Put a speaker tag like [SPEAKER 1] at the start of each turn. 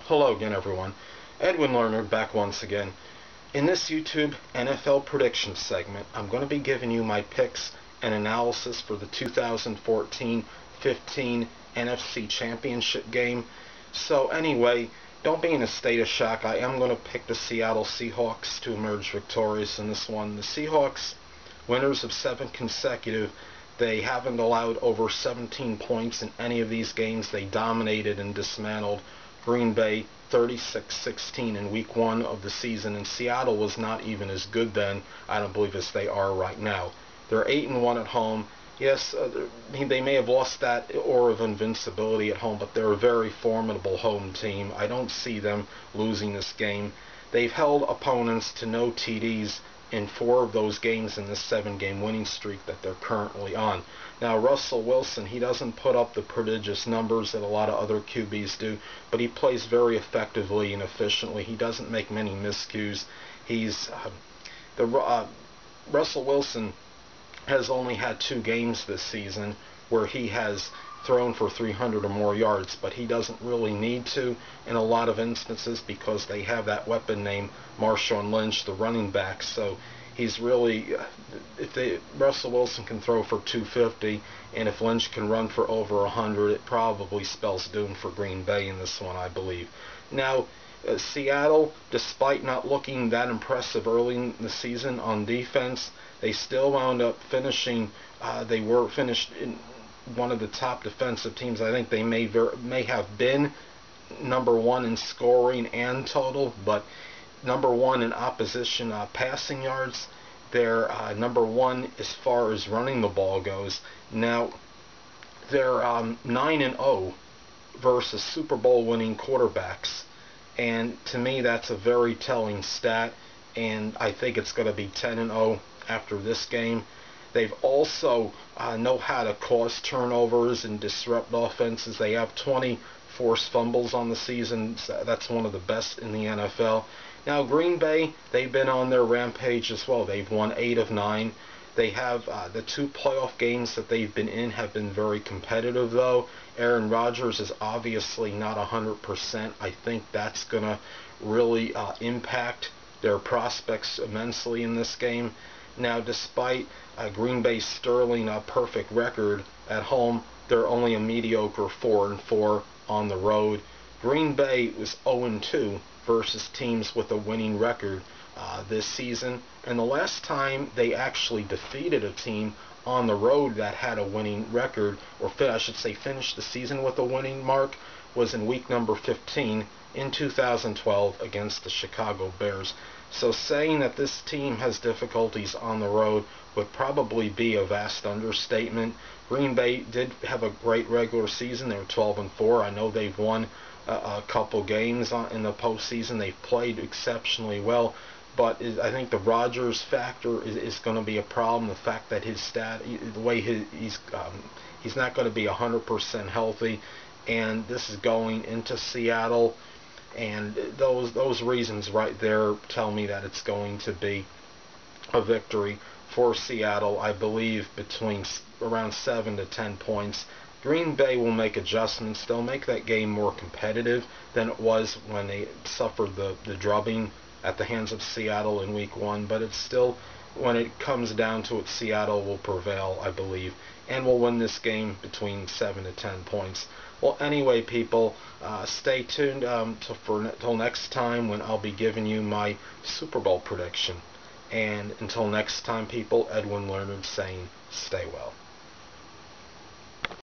[SPEAKER 1] Hello again, everyone. Edwin Learnard back once again. In this YouTube NFL prediction segment, I'm going to be giving you my picks and analysis for the 2014-15 NFC Championship game. So anyway, don't be in a state of shock. I am going to pick the Seattle Seahawks to emerge victorious in this one. The Seahawks, winners of 7 consecutive. They haven't allowed over 17 points in any of these games. They dominated and dismantled Green Bay 36-16 in week 1 of the season, and Seattle was not even as good then, I don't believe, as they are right now. They're 8-1 at home. Yes, they may have lost that aura of invincibility at home, but they're a very formidable home team. I don't see them losing this game. They've held opponents to no TDs in 4 of those games in this 7-game winning streak that they're currently on. Now, Russell Wilson, he doesn't put up the prodigious numbers that a lot of other QBs do, but he plays very effectively and efficiently. He doesn't make many miscues. Russell Wilson has only had 2 games this season where he has thrown for 300 or more yards, but he doesn't really need to in a lot of instances because they have that weapon named Marshawn Lynch, the running back. So he's really, Russell Wilson can throw for 250, and if Lynch can run for over 100, it probably spells doom for Green Bay in this one, I believe. Now, Seattle, despite not looking that impressive early in the season on defense, they still wound up finishing, they were finished in one of the top defensive teams. I think they may have been number 1 in scoring and total, but number 1 in opposition passing yards. They're number 1 as far as running the ball goes. Now, they're 9-0 versus Super Bowl winning quarterbacks, and to me that's a very telling stat, and I think it's going to be 10-0 after this game. They've also know how to cause turnovers and disrupt offenses. They have 20 forced fumbles on the season. That's one of the best in the NFL. Now, Green Bay, they've been on their rampage as well. They've won 8 of 9. They have the 2 playoff games that they've been in have been very competitive, though. Aaron Rodgers is obviously not 100%. I think that's going to really impact their prospects immensely in this game. Now, despite Green Bay's sterling perfect record at home, they're only a mediocre 4-4 on the road. Green Bay was 0-2 versus teams with a winning record this season, and the last time they actually defeated a team on the road that had a winning record, or I should say finished the season with a winning mark, was in week number 15 in 2012 against the Chicago Bears. So saying that this team has difficulties on the road would probably be a vast understatement. Green Bay did have a great regular season. They were 12-4. I know they've won a couple games in the postseason. They've played exceptionally well, but I think the Rodgers factor is going to be a problem. The fact that the way he's not going to be 100% healthy, and this is going into Seattle. And those reasons right there tell me that it's going to be a victory for Seattle. I believe between around 7 to 10 points. Green Bay will make adjustments. They'll make that game more competitive than it was when they suffered the drubbing at the hands of Seattle in week 1. But it's still, when it comes down to it, Seattle will prevail, I believe, and will win this game between 7 to 10 points. Well, anyway, people, stay tuned till next time when I'll be giving you my Super Bowl prediction. And until next time, people, Edwin Learnard saying, stay well.